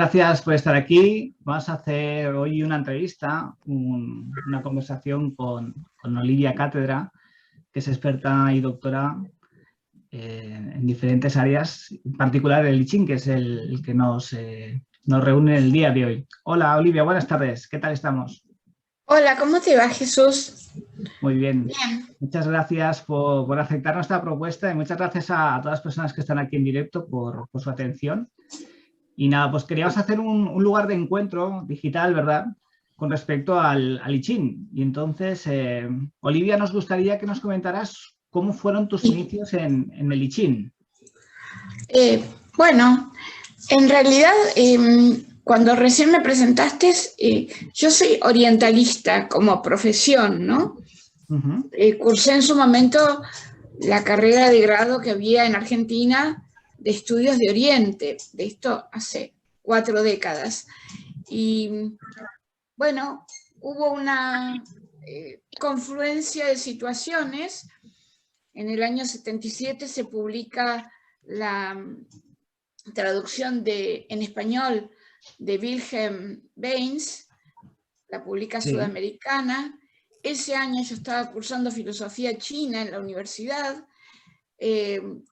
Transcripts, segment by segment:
gracias por estar aquí. Vamos a hacer hoy una entrevista, una conversación con Olivia Cátedra, que es experta y doctora en diferentes áreas, en particular el I Ching, que es el que nos reúne el día de hoy. Hola Olivia, buenas tardes. ¿Qué tal estamos? Hola, ¿cómo te va, Jesús? Muy bien. Bien. Muchas gracias por aceptar nuestra propuesta y muchas gracias a todas las personas que están aquí en directo por su atención. Y nada, pues queríamos hacer un lugar de encuentro digital, ¿verdad?, con respecto al I Ching. Y entonces, Olivia, nos gustaría que nos comentaras cómo fueron tus inicios en el I Ching. Bueno, en realidad, cuando recién me presentaste, yo soy orientalista como profesión, ¿no? Cursé en su momento la carrera de grado que había en Argentina de estudios de Oriente, de esto hace 4 décadas. Y bueno, hubo una confluencia de situaciones. En el año 77 se publica la traducción en español de Wilhelm Baines, la publica Sudamericana. Ese año yo estaba cursando filosofía china en la universidad.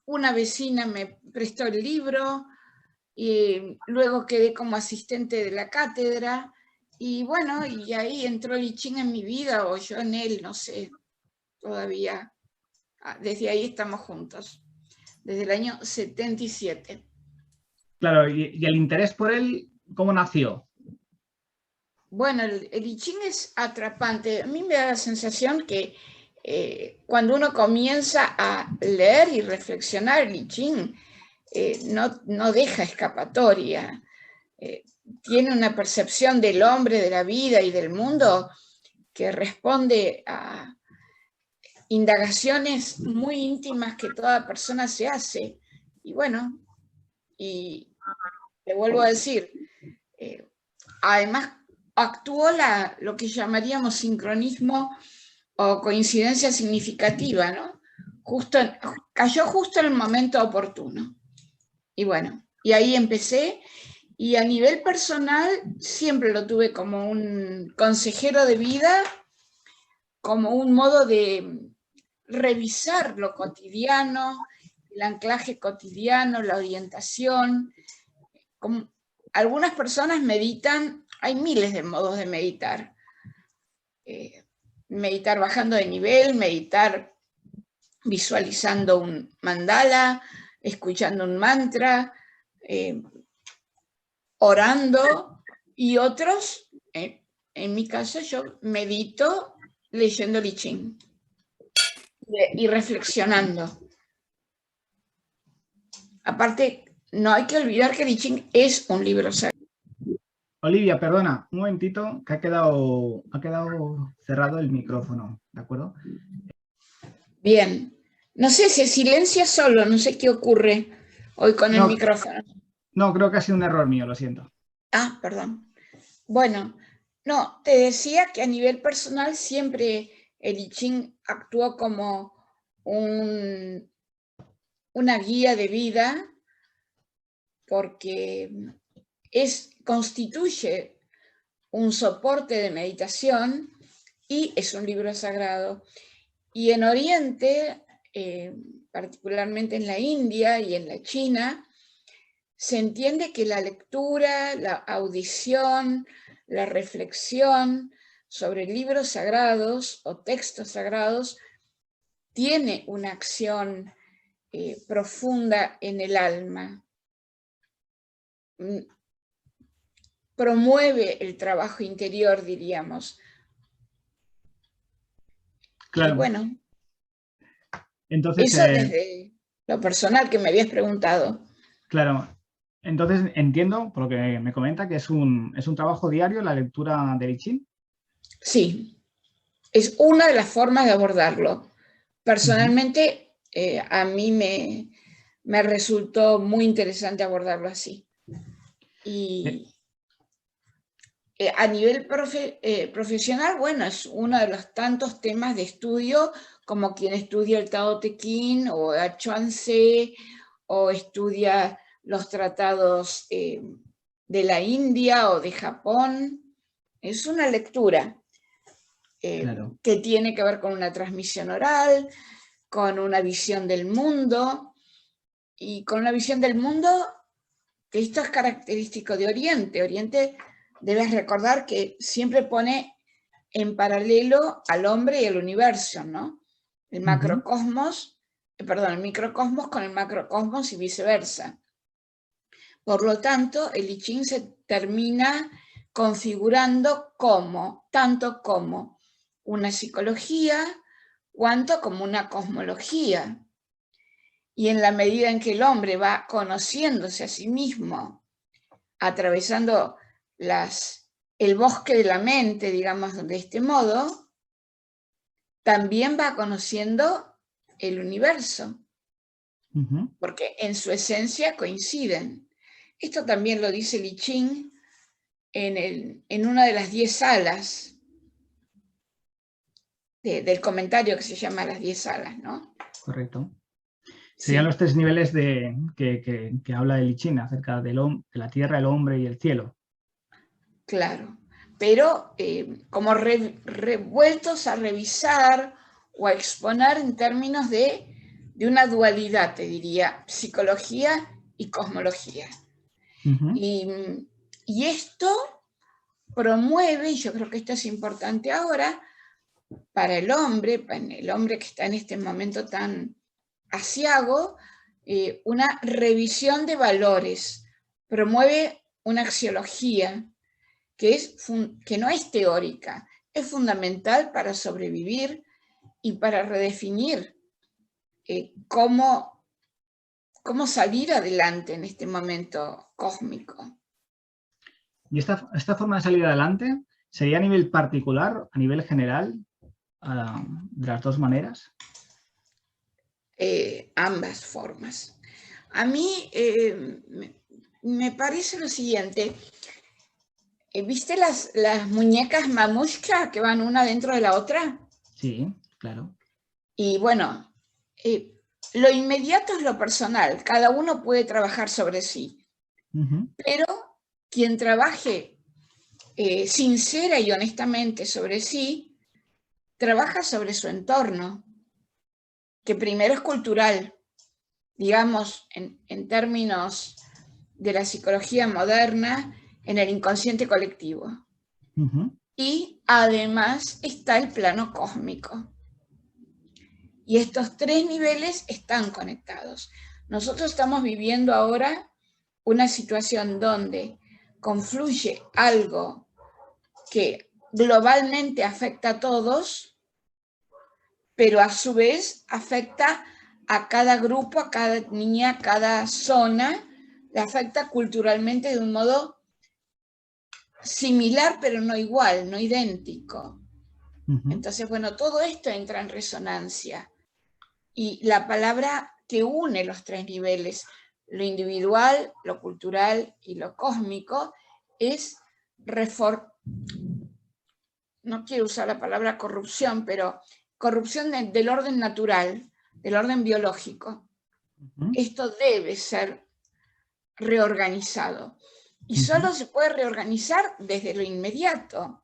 Una vecina me prestó el libro y luego quedé como asistente de la cátedra. Y bueno, y ahí entró el I Ching en mi vida, o yo en él, no sé, todavía. Desde ahí estamos juntos, desde el año 77. Claro, y el interés por él, ¿cómo nació? Bueno, el I Ching es atrapante. A mí me da la sensación que cuando uno comienza a leer y reflexionar el I Ching, no deja escapatoria. Tiene una percepción del hombre, de la vida y del mundo que responde a indagaciones muy íntimas que toda persona se hace. Y bueno, y te vuelvo a decir, además actuó lo que llamaríamos sincronismo o coincidencia significativa, ¿no? Cayó justo en el momento oportuno. Y bueno, y ahí empecé. Y a nivel personal siempre lo tuve como un consejero de vida, como un modo de revisar lo cotidiano, el anclaje cotidiano, la orientación. Como algunas personas meditan, hay miles de modos de meditar. Meditar bajando de nivel, meditar visualizando un mandala, escuchando un mantra, orando, y otros, en mi caso, yo medito leyendo el I Ching y reflexionando. Aparte, no hay que olvidar que el I Ching es un libro sagrado. Olivia, perdona, un momentito, que ha quedado cerrado el micrófono, ¿de acuerdo? Bien. No sé, se silencia solo, no sé qué ocurre hoy con el micrófono. No, creo que ha sido un error mío, lo siento. Ah, perdón. Bueno, no, te decía que a nivel personal siempre el I Ching actuó como una guía de vida, porque constituye un soporte de meditación y es un libro sagrado. Y en Oriente, particularmente en la India y en la China, se entiende que la lectura, la audición, la reflexión sobre libros sagrados o textos sagrados tiene una acción profunda en el alma. Promueve el trabajo interior, diríamos. Claro. Y bueno, entonces, eso desde lo personal que me habías preguntado. Claro. Entonces, entiendo, por lo que me comenta, que es un trabajo diario la lectura del I Ching. Sí, es una de las formas de abordarlo. Personalmente, a mí me resultó muy interesante abordarlo así. Y a nivel profesional, bueno, es uno de los tantos temas de estudio, como quien estudia el Tao Te Ching o el Chuan Tze, o estudia los tratados de la India o de Japón. Es una lectura Claro. que tiene que ver con una transmisión oral, con una visión del mundo, y con una visión del mundo que esto es característico de Oriente. Oriente, debes recordar que siempre pone en paralelo al hombre y al universo, ¿no? El macrocosmos, el microcosmos con el macrocosmos y viceversa. Por lo tanto, el I Ching se termina configurando tanto como una psicología, cuanto como una cosmología. Y en la medida en que el hombre va conociéndose a sí mismo, atravesando el bosque de la mente, digamos, de este modo, también va conociendo el universo, porque en su esencia coinciden. Esto también lo dice Li Ching en una de las 10 salas del comentario que se llama Las 10 salas, ¿no? Correcto. Serían los 3 niveles que habla el I Ching acerca de la tierra, el hombre y el cielo. Claro, pero como revueltos a revisar o a exponer en términos de una dualidad, te diría, psicología y cosmología. Y esto promueve, y yo creo que esto es importante ahora, para el hombre que está en este momento tan aciago, una revisión de valores, promueve una axiología que no es teórica, es fundamental para sobrevivir y para redefinir cómo salir adelante en este momento cósmico. ¿Y esta forma de salir adelante sería a nivel particular, a nivel general, de las dos maneras? Ambas formas. A mí me parece lo siguiente. ¿Viste las muñecas mamushka que van una dentro de la otra? Sí, claro. Y bueno, lo inmediato es lo personal. Cada uno puede trabajar sobre sí. Pero quien trabaje sincera y honestamente sobre sí, trabaja sobre su entorno, que primero es cultural, digamos, en términos de la psicología moderna, en el inconsciente colectivo. Y además está el plano cósmico. Y estos 3 niveles están conectados. Nosotros estamos viviendo ahora una situación donde confluye algo que globalmente afecta a todos, pero a su vez afecta a cada grupo, a cada niña, a cada zona, le afecta culturalmente de un modo similar, pero no igual, no idéntico. Entonces, bueno, todo esto entra en resonancia. Y la palabra que une los 3 niveles, lo individual, lo cultural y lo cósmico, es no quiero usar la palabra corrupción, pero corrupción del orden natural, del orden biológico. Esto debe ser reorganizado. Y solo se puede reorganizar desde lo inmediato.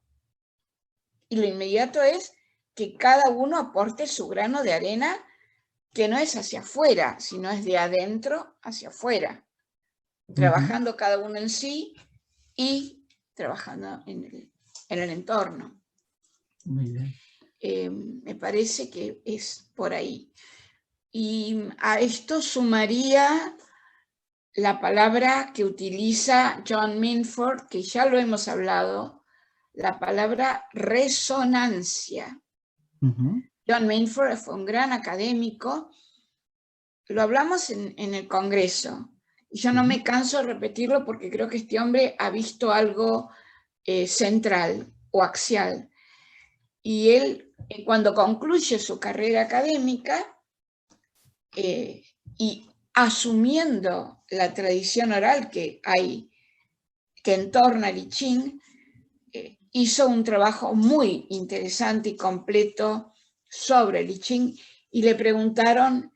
Y lo inmediato es que cada uno aporte su grano de arena, que no es hacia afuera, sino es de adentro hacia afuera, trabajando cada uno en sí y trabajando en el entorno. Muy bien. Me parece que es por ahí. Y a esto sumaría la palabra que utiliza John Minford, que ya lo hemos hablado, la palabra resonancia. John Minford fue un gran académico, lo hablamos en el Congreso, y yo no me canso de repetirlo porque creo que este hombre ha visto algo central o axial. Y él, cuando concluye su carrera académica, y asumiendo la tradición oral que entorna al I Ching, hizo un trabajo muy interesante y completo sobre el I Ching, y le preguntaron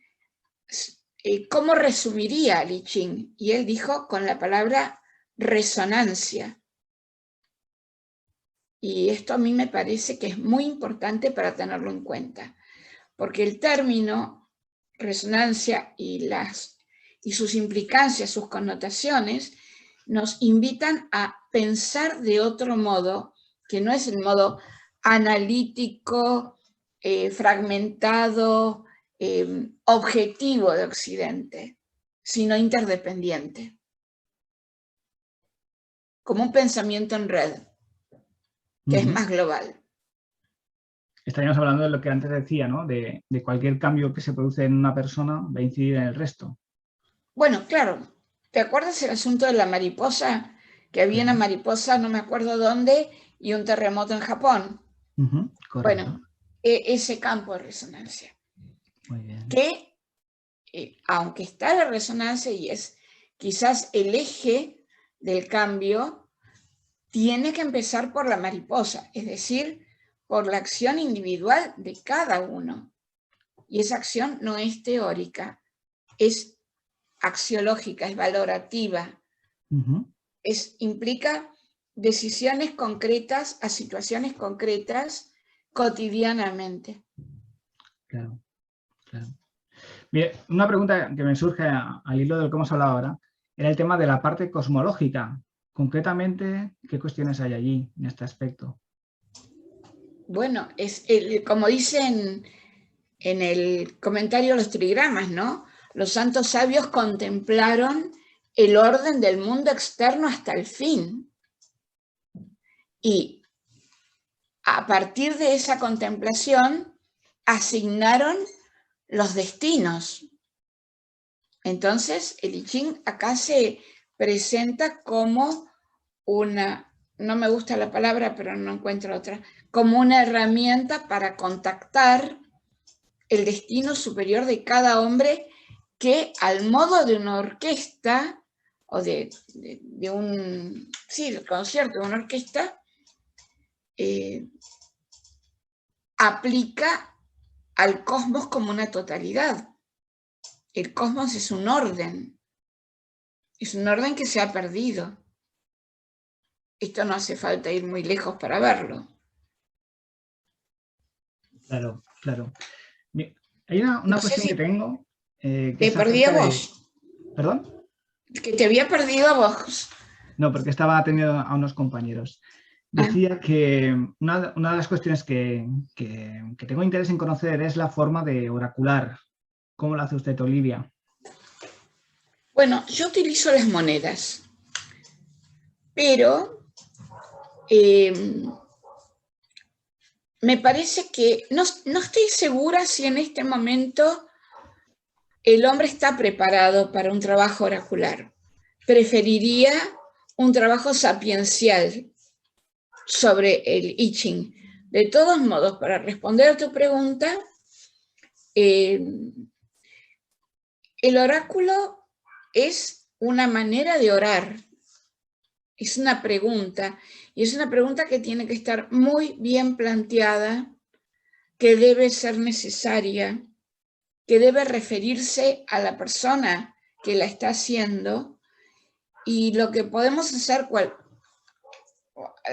¿cómo resumiría el I Ching? Y él dijo con la palabra resonancia. Y esto a mí me parece que es muy importante para tenerlo en cuenta, porque el término resonancia y sus implicancias, sus connotaciones, nos invitan a pensar de otro modo, que no es el modo analítico, fragmentado, objetivo de Occidente, sino interdependiente, como un pensamiento en red, que es más global. Estaríamos hablando de lo que antes decía, ¿no? De cualquier cambio que se produce en una persona va a incidir en el resto. Bueno, claro. ¿Te acuerdas el asunto de la mariposa? Que había una mariposa, no me acuerdo dónde, y un terremoto en Japón. Correcto. Bueno, ese campo de resonancia. Muy bien. Que, aunque está la resonancia y es quizás el eje del cambio, tiene que empezar por la mariposa, es decir, por la acción individual de cada uno. Y esa acción no es teórica, es axiológica, es valorativa. Implica decisiones concretas a situaciones concretas cotidianamente. Claro, claro. Bien, una pregunta que me surge al hilo de lo que hemos hablado ahora era el tema de la parte cosmológica. Concretamente, ¿qué cuestiones hay allí en este aspecto? Bueno, como dicen en el comentario de los trigramas, ¿no? Los santos sabios contemplaron el orden del mundo externo hasta el fin. Y a partir de esa contemplación asignaron los destinos. Entonces, el I Ching acá se presenta como una, no me gusta la palabra, pero no encuentro otra, como una herramienta para contactar el destino superior de cada hombre que al modo de una orquesta o de un, sí, el concierto de una orquesta, aplica al cosmos como una totalidad. El cosmos es un orden que se ha perdido. Esto no hace falta ir muy lejos para verlo. Claro, claro. Hay una cuestión que tengo. Te perdí a vos. ¿Perdón? Que te había perdido a vos. No, porque estaba atendiendo a unos compañeros. Decía que una de las cuestiones que tengo interés en conocer es la forma de oracular. ¿Cómo lo hace usted, Olivia? Bueno, yo utilizo las monedas, pero me parece que no estoy segura si en este momento el hombre está preparado para un trabajo oracular. Preferiría un trabajo sapiencial sobre el I Ching. De todos modos, para responder a tu pregunta, el oráculo es una manera de orar, es una pregunta, y es una pregunta que tiene que estar muy bien planteada, que debe ser necesaria, que debe referirse a la persona que la está haciendo, y lo que podemos hacer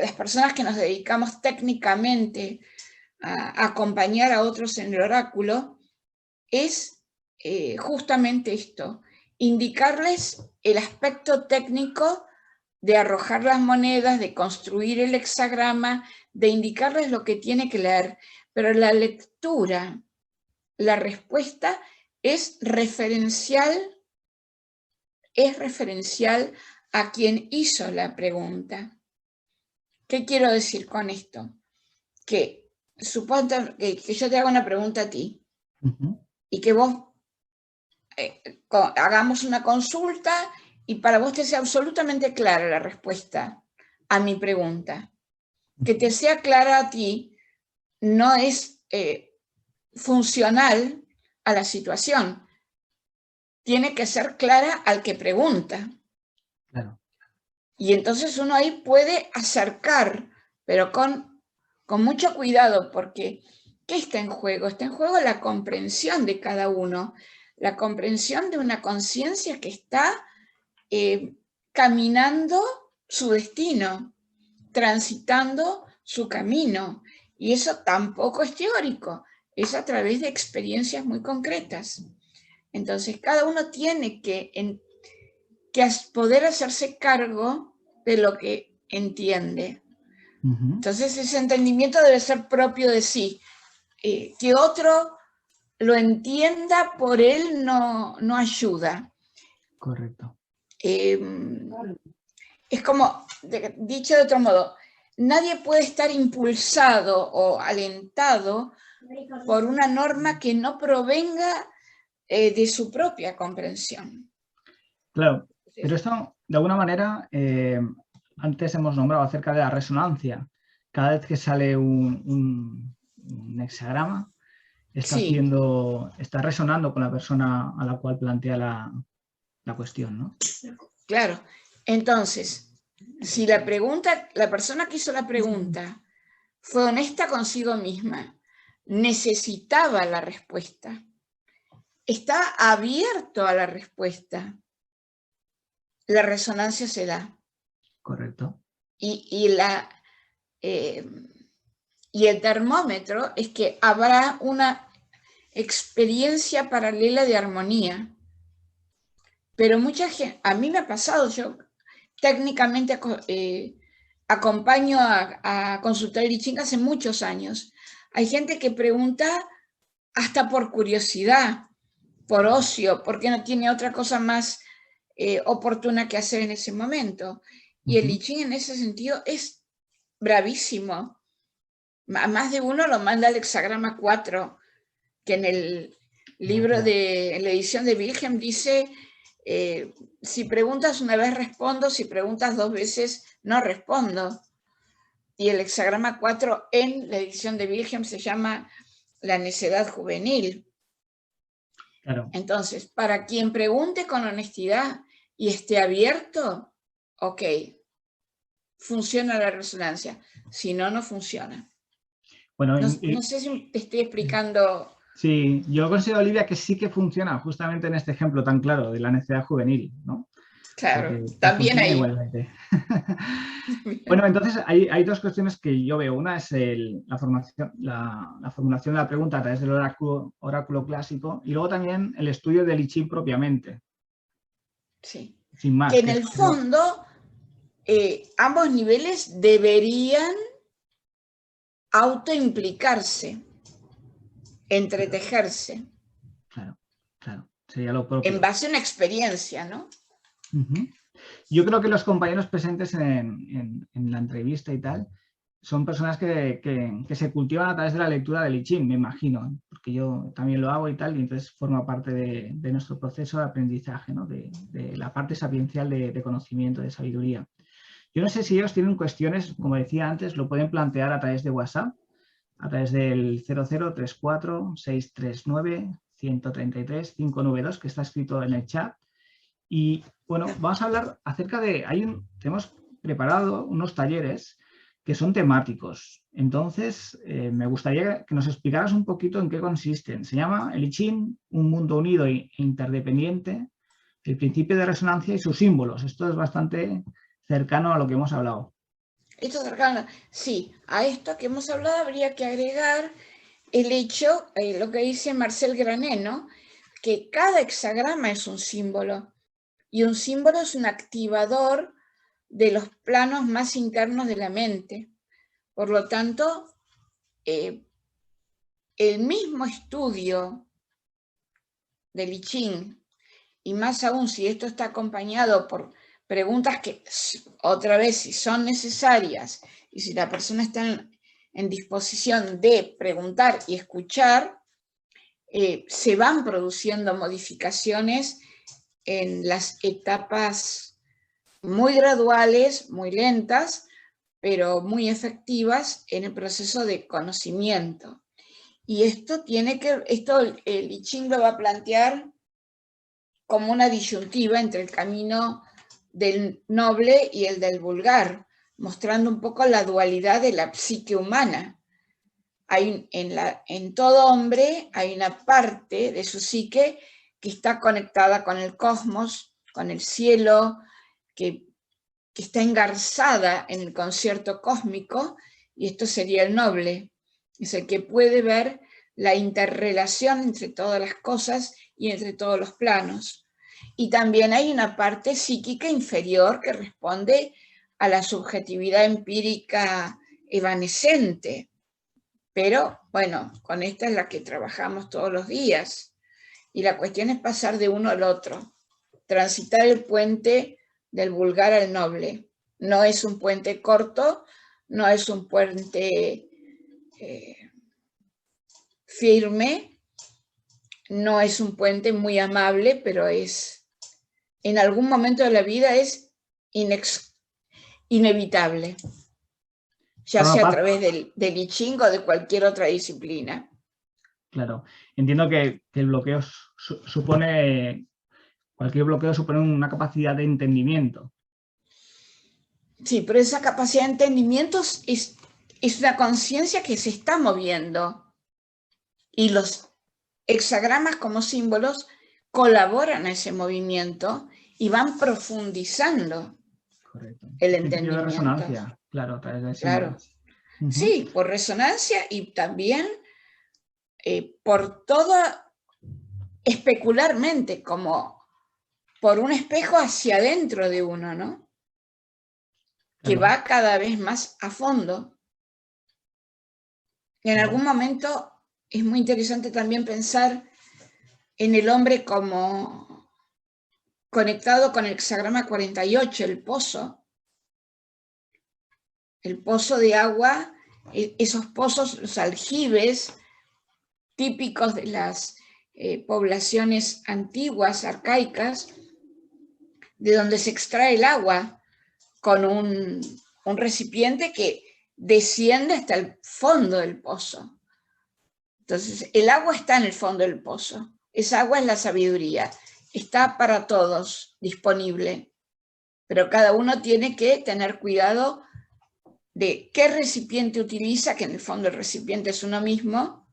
las personas que nos dedicamos técnicamente a acompañar a otros en el oráculo es justamente esto, indicarles el aspecto técnico de arrojar las monedas, de construir el hexagrama, de indicarles lo que tiene que leer, pero la lectura, la respuesta es referencial a quien hizo la pregunta. ¿Qué quiero decir con esto? Que supongo que yo te hago una pregunta a ti y que vos hagamos una consulta y para vos te sea absolutamente clara la respuesta a mi pregunta. Que te sea clara a ti no es funcional a la situación. Tiene que ser clara al que pregunta. Claro. Y entonces uno ahí puede acercar, pero con mucho cuidado, porque ¿qué está en juego? Está en juego la comprensión de cada uno, la comprensión de una conciencia que está caminando su destino, transitando su camino. Y eso tampoco es teórico, es a través de experiencias muy concretas. Entonces, cada uno tiene que poder hacerse cargo de lo que entiende. Entonces, ese entendimiento debe ser propio de sí. Que otro lo entienda por él no ayuda. Correcto. Es como, dicho de otro modo, nadie puede estar impulsado o alentado por una norma que no provenga de su propia comprensión. Claro, pero esto, de alguna manera, antes hemos nombrado acerca de la resonancia. Cada vez que sale un hexagrama, está resonando con la persona a la cual plantea la cuestión, ¿no? Claro. Entonces, si la persona que hizo la pregunta fue honesta consigo misma, necesitaba la respuesta, está abierto a la respuesta, la resonancia se da. Correcto. Y el termómetro es que habrá una experiencia paralela de armonía. Pero mucha gente, a mí me ha pasado, yo técnicamente acompaño a consultar el I Ching hace muchos años. Hay gente que pregunta hasta por curiosidad, por ocio, porque no tiene otra cosa más oportuna que hacer en ese momento. Y el I Ching en ese sentido es bravísimo. A más de uno lo manda al hexagrama 4, que en el libro en la edición de Wilhelm dice, si preguntas una vez respondo, si preguntas 2 veces no respondo. Y el hexagrama 4 en la edición de Wilhelm se llama la necedad juvenil. Claro. Entonces, para quien pregunte con honestidad y esté abierto, ok, funciona la resonancia. Si no, no funciona. Bueno, no sé si te estoy explicando. Sí, yo considero, Olivia, que sí que funciona justamente en este ejemplo tan claro de la necedad juvenil, ¿no? Claro, que también ahí. Igualmente. Bueno, entonces hay 2 cuestiones que yo veo. Una es la formulación de la pregunta a través del oráculo clásico, y luego también el estudio del I Ching propiamente. Sí. Sin más. Que en el fondo ambos niveles deberían autoimplicarse, entretejerse. Claro, sería lo propio. En base a una experiencia, ¿no? Yo creo que los compañeros presentes en la entrevista y tal son personas que se cultivan a través de la lectura del I Ching, me imagino, porque yo también lo hago y tal, y entonces forma parte de nuestro proceso de aprendizaje, ¿no? de la parte sapiencial de conocimiento, de sabiduría. Yo no sé si ellos tienen cuestiones, como decía antes, lo pueden plantear a través de WhatsApp, a través del 0034 639 133 592, que está escrito en el chat. Y bueno, vamos a hablar acerca de, tenemos preparado unos talleres que son temáticos. Entonces, me gustaría que nos explicaras un poquito en qué consisten. Se llama el I Ching, un mundo unido e interdependiente, el principio de resonancia y sus símbolos. Esto es bastante cercano a lo que hemos hablado. Esto es cercano. Sí, a esto que hemos hablado habría que agregar el hecho, lo que dice Marcel Granet, ¿no? Que cada hexagrama es un símbolo. Y un símbolo es un activador de los planos más internos de la mente. Por lo tanto, el mismo estudio del I Ching, y más aún si esto está acompañado por preguntas que, otra vez, si son necesarias y si la persona está en disposición de preguntar y escuchar, se van produciendo modificaciones en las etapas muy graduales, muy lentas, pero muy efectivas en el proceso de conocimiento. Y esto el I Ching lo va a plantear como una disyuntiva entre el camino del noble y el del vulgar, mostrando un poco la dualidad de la psique humana. En todo hombre hay una parte de su psique que está conectada con el cosmos, con el cielo, que que está engarzada en el concierto cósmico, y esto sería el noble, es el que puede ver la interrelación entre todas las cosas y entre todos los planos. Y también hay una parte psíquica inferior que responde a la subjetividad empírica evanescente. Pero bueno, con esta es la que trabajamos todos los días. Y la cuestión es pasar de uno al otro, transitar el puente del vulgar al noble. No es un puente corto, no es un puente firme, no es un puente muy amable, pero es, en algún momento de la vida es inevitable, ya sea a través del I Ching o de cualquier otra disciplina. Claro, entiendo que el bloqueo supone, cualquier bloqueo supone una capacidad de entendimiento. Sí, pero esa capacidad de entendimiento es una conciencia que se está moviendo, y los hexagramas como símbolos colaboran a ese movimiento y van profundizando. Correcto. El entendimiento. De resonancia, claro, a través del símbolo. Claro. Sí, por resonancia y también por todo, especularmente, como por un espejo hacia adentro de uno, ¿no? Que va cada vez más a fondo. En algún momento es muy interesante también pensar en el hombre como conectado con el hexagrama 48, el pozo de agua, esos pozos, los aljibes típicos de las poblaciones antiguas, arcaicas, de donde se extrae el agua con un recipiente que desciende hasta el fondo del pozo. Entonces, el agua está en el fondo del pozo. Esa agua es la sabiduría. Está para todos disponible, pero cada uno tiene que tener cuidado de qué recipiente utiliza, que en el fondo el recipiente es uno mismo,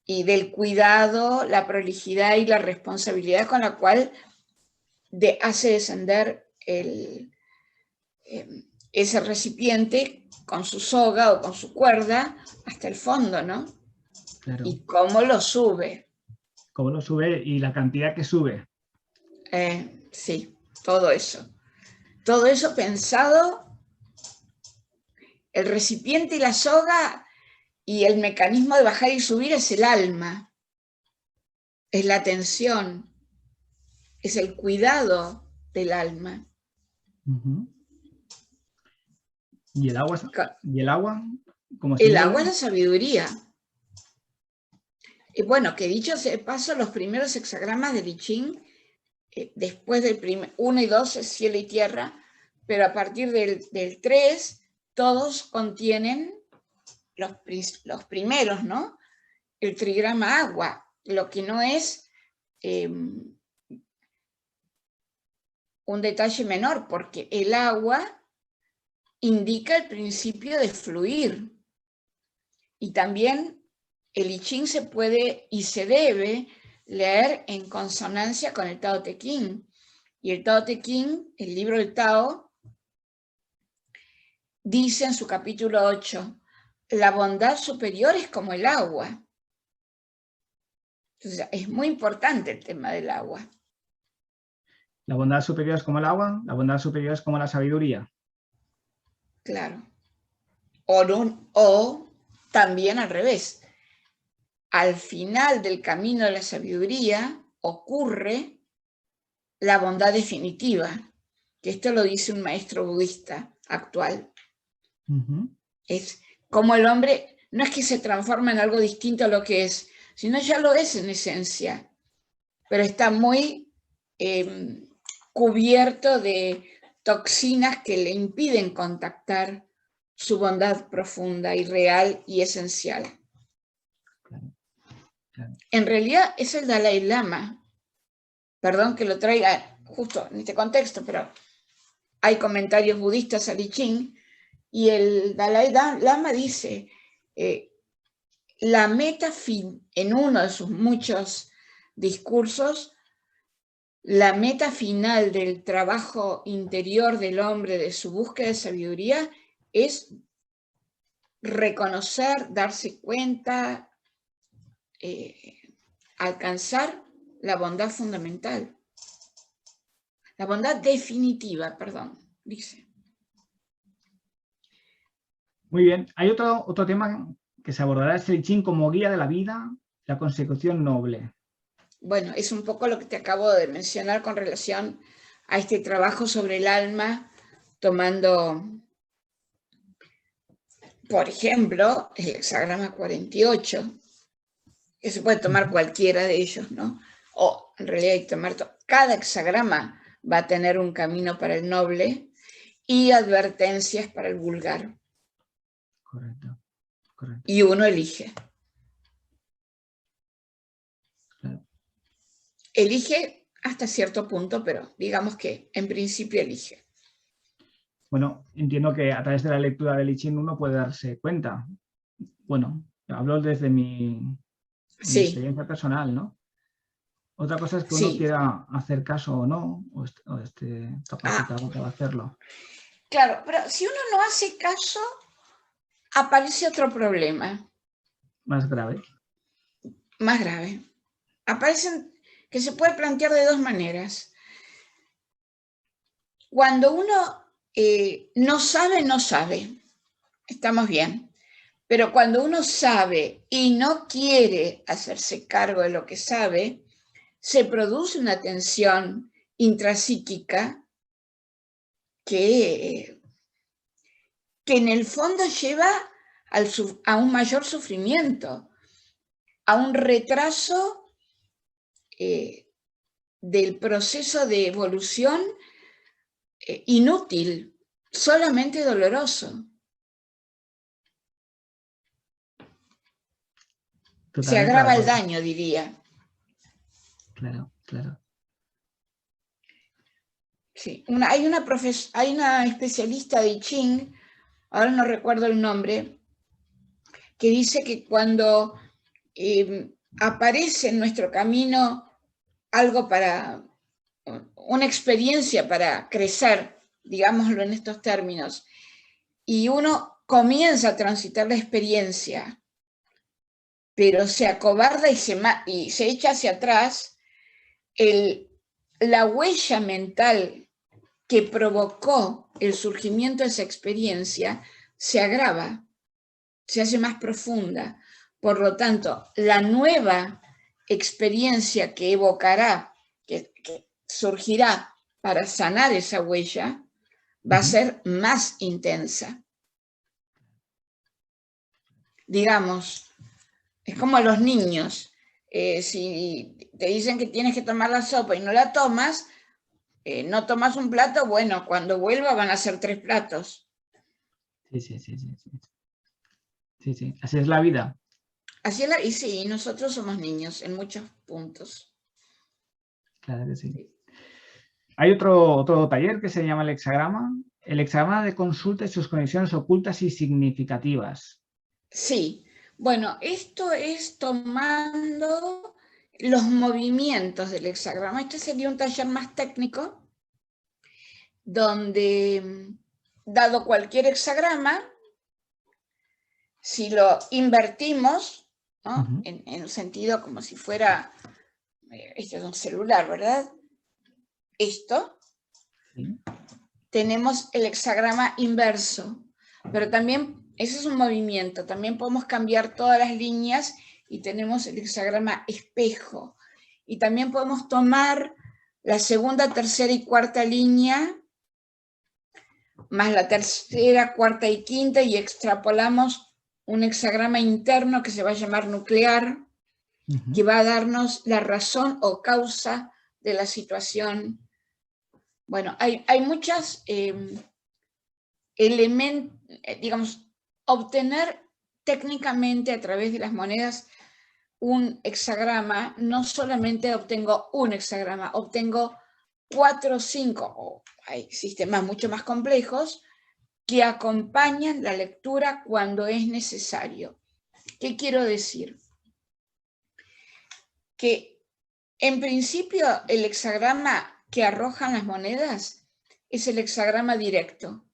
y del cuidado, la prolijidad y la responsabilidad con la cual hace descender ese recipiente con su soga o con su cuerda hasta el fondo, ¿no? Claro. Y cómo lo sube. Cómo lo sube y la cantidad que sube. Sí, todo eso. Todo eso pensado, el recipiente y la soga y el mecanismo de bajar y subir es el alma, es la atención, es el cuidado del alma. ¿Y el agua? ¿Y el agua? El agua es la sabiduría. Y bueno, que dicho sea de paso, los primeros hexagramas del I Ching, después del 1 y 2 es cielo y tierra, pero a partir del 3, todos contienen los primeros, ¿no? El trigrama agua, lo que no es un detalle menor, porque el agua indica el principio de fluir. Y también el I Ching se puede y se debe leer en consonancia con el Tao Te Ching. Y el Tao Te Ching, el libro del Tao, dice en su capítulo 8, la bondad superior es como el agua. Entonces, es muy importante el tema del agua. La bondad superior es como el agua, la bondad superior es como la sabiduría. Claro. O también al revés. Al final del camino de la sabiduría ocurre la bondad definitiva, que esto lo dice un maestro budista actual. Es como el hombre, no es que se transforma en algo distinto a lo que es, sino ya lo es en esencia, pero está muy cubierto de toxinas que le impiden contactar su bondad profunda y real y esencial. En realidad es el Dalai Lama, perdón que lo traiga justo en este contexto, pero hay comentarios budistas al I Ching, y el Dalai Lama dice, la meta fin, en uno de sus muchos discursos, la meta final del trabajo interior del hombre, de su búsqueda de sabiduría, es reconocer, darse cuenta, alcanzar la bondad fundamental. La bondad definitiva, perdón, dice. Muy bien. Hay otro tema que se abordará, es el I Ching como guía de la vida, la consecución noble. Bueno, es un poco lo que te acabo de mencionar con relación a este trabajo sobre el alma, tomando, por ejemplo, el hexagrama 48, que se puede tomar cualquiera de ellos, ¿no? O en realidad hay que tomar cada hexagrama va a tener un camino para el noble y advertencias para el vulgar. Correcto, correcto. Y uno elige. Claro. Elige hasta cierto punto, pero digamos que en principio elige. Bueno, entiendo que a través de la lectura del I Ching uno puede darse cuenta. Bueno, hablo desde mi experiencia personal, ¿no? Otra cosa es que uno quiera hacer caso o no, o esté capacitado para hacerlo. Claro, pero si uno no hace caso, aparece otro problema. Más grave. Más grave. Aparecen que se puede plantear de dos maneras. Cuando uno no sabe, no sabe. Estamos bien. Pero cuando uno sabe y no quiere hacerse cargo de lo que sabe, se produce una tensión intrapsíquica que en el fondo lleva a un mayor sufrimiento, a un retraso del proceso de evolución inútil, solamente doloroso. Totalmente se agrava el daño, diría. Claro, claro. Sí, hay una especialista de I Ching, ahora no recuerdo el nombre, que dice que cuando aparece en nuestro camino algo para, una experiencia para crecer, digámoslo en estos términos, y uno comienza a transitar la experiencia, pero se acobarda y se echa hacia atrás, la huella mental que provocó el surgimiento de esa experiencia se agrava, se hace más profunda. Por lo tanto, la nueva experiencia que evocará, que surgirá para sanar esa huella, va a ser más intensa. Digamos, es como a los niños. Si te dicen que tienes que tomar la sopa y no la tomas, no tomas un plato, bueno, cuando vuelva van a ser 3 platos. Sí. Así es la vida. Y sí, nosotros somos niños en muchos puntos. Claro que sí. Hay otro taller que se llama el hexagrama de consulta y sus conexiones ocultas y significativas. Sí, bueno, esto es tomando los movimientos del hexagrama. Este sería un taller más técnico, donde, dado cualquier hexagrama, si lo invertimos, ¿no? En un sentido como si fuera, este es un celular, ¿verdad? Esto, tenemos el hexagrama inverso, pero también, ese es un movimiento, también podemos cambiar todas las líneas y tenemos el hexagrama espejo. Y también podemos tomar la segunda, tercera y cuarta línea, más la tercera, cuarta y quinta, y extrapolamos un hexagrama interno que se va a llamar nuclear, que va a darnos la razón o causa de la situación. Bueno, hay muchos elementos, digamos, obtener técnicamente a través de las monedas un hexagrama, no solamente obtengo un hexagrama, obtengo 4 o 5, o hay sistemas mucho más complejos, que acompañan la lectura cuando es necesario. ¿Qué quiero decir? Que En principio, el hexagrama que arrojan las monedas es el hexagrama directo.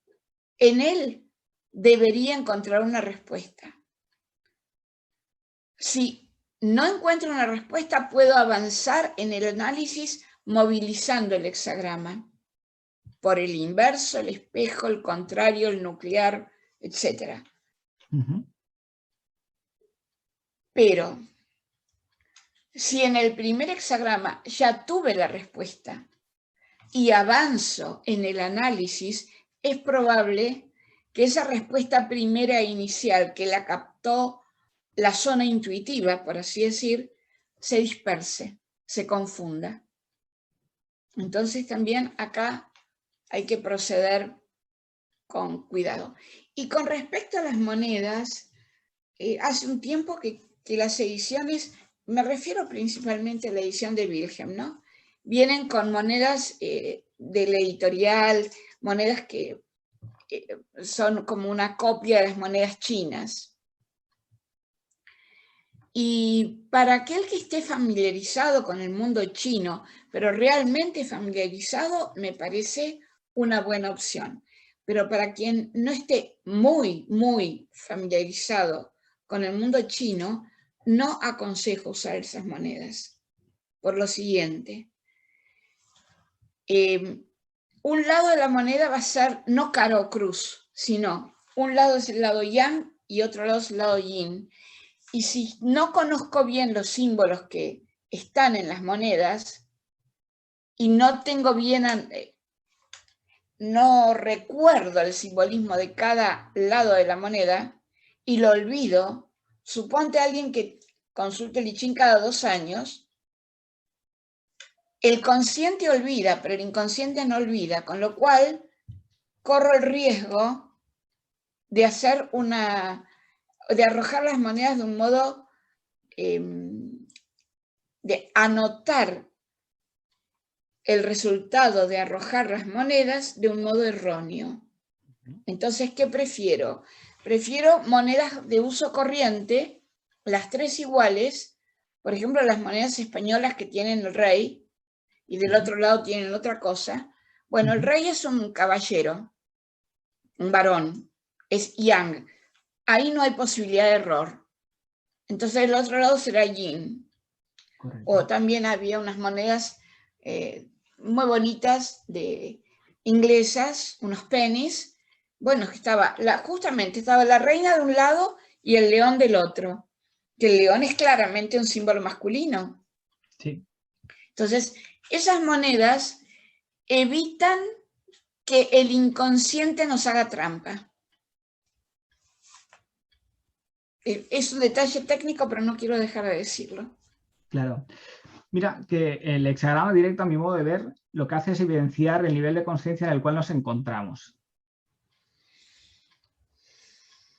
En él debería encontrar una respuesta. Si no encuentro una respuesta, puedo avanzar en el análisis movilizando el hexagrama por el inverso, el espejo, el contrario, el nuclear, etc. Pero si en el primer hexagrama ya tuve la respuesta y avanzo en el análisis, es probable que esa respuesta primera e inicial que la captó la zona intuitiva, por así decir, se disperse, se confunda. Entonces también acá hay que proceder con cuidado. Y con respecto a las monedas, hace un tiempo que las ediciones, me refiero principalmente a la edición de Wilhelm, ¿no? Vienen con monedas del editorial, monedas que son como una copia de las monedas chinas. Y para aquel que esté familiarizado con el mundo chino, pero realmente familiarizado, me parece una buena opción. Pero para quien no esté muy, muy familiarizado con el mundo chino, no aconsejo usar esas monedas. Por lo siguiente, un lado de la moneda va a ser no cara o cruz, sino un lado es el lado yang y otro lado es el lado yin. Y si no conozco bien los símbolos que están en las monedas y no tengo bien, no recuerdo el simbolismo de cada lado de la moneda y lo olvido, suponte a alguien que consulte el I Ching cada 2 años, el consciente olvida, pero el inconsciente no olvida, con lo cual corro el riesgo de hacer de arrojar las monedas de un modo, de anotar el resultado de arrojar las monedas de un modo erróneo. Entonces, ¿qué prefiero? Prefiero monedas de uso corriente, las 3 iguales, por ejemplo, las monedas españolas que tienen el rey y del otro lado tienen otra cosa. Bueno, el rey es un caballero, un varón, es yang. Ahí no hay posibilidad de error. Entonces, el otro lado será yin. Correcto. O también había unas monedas muy bonitas de inglesas, unos pennies. Bueno, justamente estaba la reina de un lado y el león del otro, que el león es claramente un símbolo masculino. Sí. Entonces, esas monedas evitan que el inconsciente nos haga trampa. Es un detalle técnico, pero no quiero dejar de decirlo. Claro. Mira, que el hexagrama directo, a mi modo de ver, lo que hace es evidenciar el nivel de conciencia en el cual nos encontramos.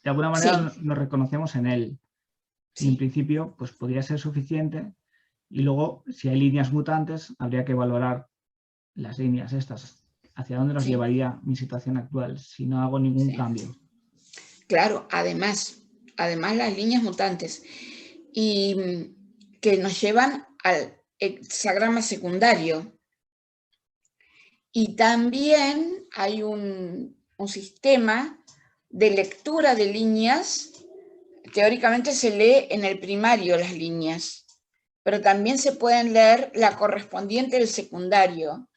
De alguna manera sí, nos reconocemos en él. Sí. En principio, pues podría ser suficiente. Y luego, si hay líneas mutantes, habría que valorar las líneas estas. ¿Hacia dónde nos sí. llevaría mi situación actual si no hago ningún sí. cambio? Claro, además las líneas mutantes. Y que nos llevan al hexagrama secundario. Y también hay un sistema de lectura de líneas. Teóricamente se lee en el primario las líneas, pero también se pueden leer la correspondiente del secundario.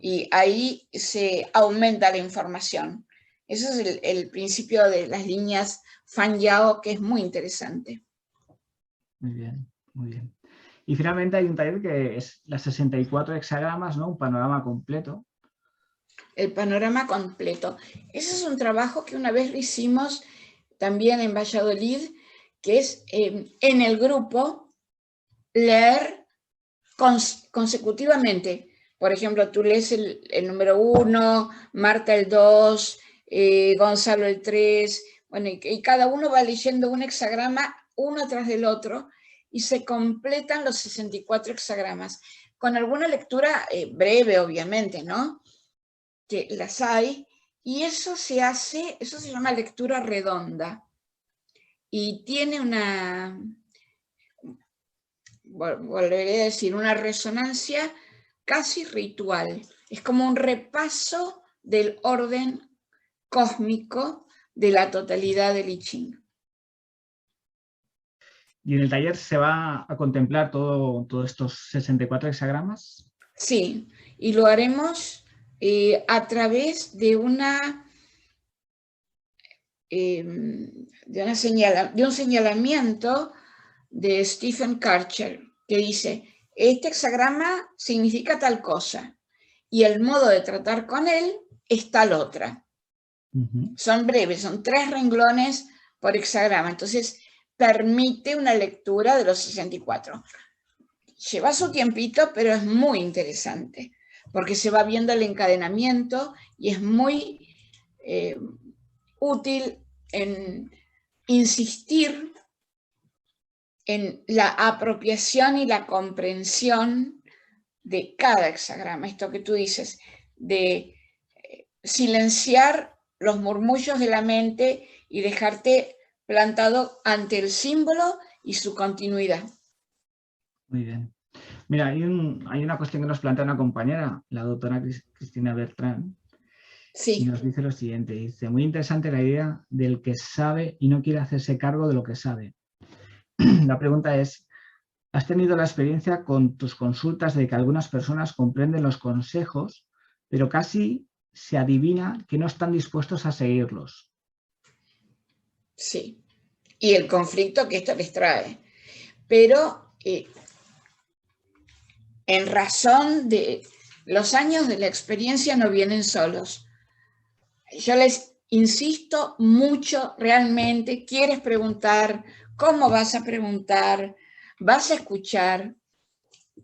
Y ahí se aumenta la información. Eso es el principio de las líneas Fan Yao, que es muy interesante. Muy bien, muy bien. Y finalmente hay un taller que es las 64 hexagramas, ¿no? Un panorama completo. El panorama completo. Ese es un trabajo que una vez lo hicimos también en Valladolid, que es en el grupo leer consecutivamente. Por ejemplo, tú lees el número 1, Marta el 2, Gonzalo el 3, bueno, y cada uno va leyendo un hexagrama uno tras del otro y se completan los 64 hexagramas, con alguna lectura breve, obviamente, ¿no? Que las hay, y eso se llama lectura redonda. Y tiene volveré a decir, una resonancia casi ritual. Es como un repaso del orden cósmico de la totalidad del I Ching. ¿Y en el taller se va a contemplar todos estos 64 hexagramas? Sí, y lo haremos a través de un señalamiento de Stephen Karcher, que dice, este hexagrama significa tal cosa, y el modo de tratar con él es tal otra. Son breves, son 3 renglones por hexagrama, entonces permite una lectura de los 64. Lleva su tiempito, pero es muy interesante, porque se va viendo el encadenamiento y es muy útil en insistir en la apropiación y la comprensión de cada hexagrama. Esto que tú dices, de silenciar los murmullos de la mente y dejarte plantado ante el símbolo y su continuidad. Muy bien. Mira, hay una cuestión que nos plantea una compañera, la doctora Cristina Bertrán, Sí. Y nos dice lo siguiente, dice, muy interesante la idea del que sabe y no quiere hacerse cargo de lo que sabe. La pregunta es, ¿has tenido la experiencia con tus consultas de que algunas personas comprenden los consejos, pero casi se adivina que no están dispuestos a seguirlos? Sí, y el conflicto que esto les trae. Pero en razón de los años de la experiencia no vienen solos. Yo les insisto mucho, realmente, quieres preguntar, ¿cómo vas a preguntar? ¿Vas a escuchar?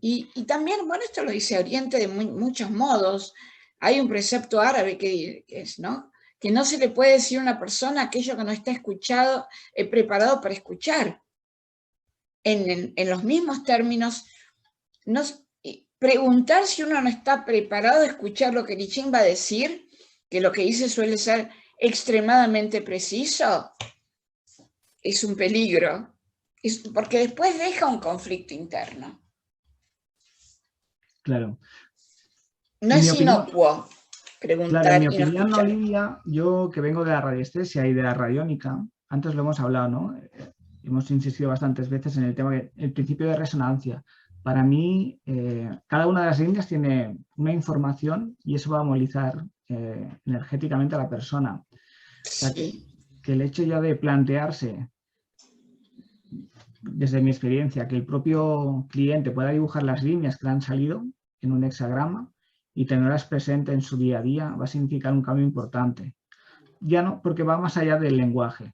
Y también, bueno, esto lo dice Oriente de muchos modos. Hay un precepto árabe que es, ¿no? Que no se le puede decir a una persona aquello que no está preparado para escuchar. En los mismos términos, preguntar si uno no está preparado a escuchar lo que el I Ching va a decir, que lo que dice suele ser extremadamente preciso, es un peligro, porque después deja un conflicto interno. Claro. No es inocuo preguntar. Claro, en mi y no opinión, escuchar. Olivia, yo que vengo de la radiestesia y de la radiónica, antes lo hemos hablado, ¿no? Hemos insistido bastantes veces en el tema del principio de resonancia. Para mí, cada una de las líneas tiene una información y eso va a movilizar energéticamente a la persona. O sea, que el hecho ya de plantearse, desde mi experiencia, que el propio cliente pueda dibujar las líneas que le han salido en un hexagrama y tenerlas presentes en su día a día va a significar un cambio importante. Ya no, porque va más allá del lenguaje.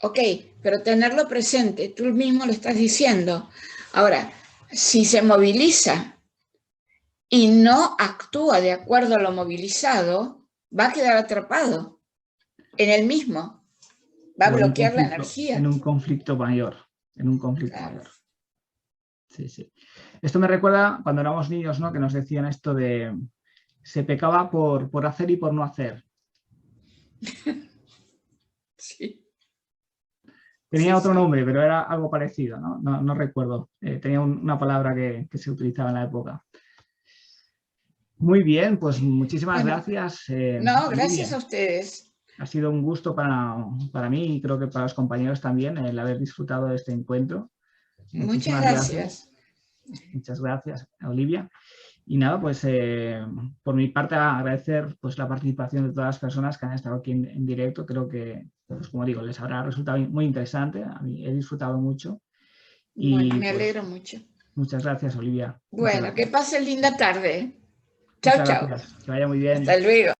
Ok, pero tenerlo presente, tú mismo lo estás diciendo. Ahora, si se moviliza y no actúa de acuerdo a lo movilizado, va a quedar atrapado en el mismo. Va a bloquear la energía. En un conflicto mayor. En un conflicto mayor. Sí, sí. Esto me recuerda cuando éramos niños, ¿no? Que nos decían esto de se pecaba por hacer y por no hacer. Sí. Tenía otro nombre, pero era algo parecido, ¿no? No recuerdo. Tenía una palabra que se utilizaba en la época. Muy bien, pues muchísimas gracias. No, gracias a ustedes. Ha sido un gusto para mí y creo que para los compañeros también el haber disfrutado de este encuentro. Muchas gracias. Muchas gracias, Olivia. Y nada, pues por mi parte agradecer pues, la participación de todas las personas que han estado aquí en directo. Creo que, pues, como digo, les habrá resultado muy interesante. A mí he disfrutado mucho. Y, bueno, me alegro mucho. Muchas gracias, Olivia. Bueno, que pasen linda tarde. Chao, chao. Que vaya muy bien. Hasta luego.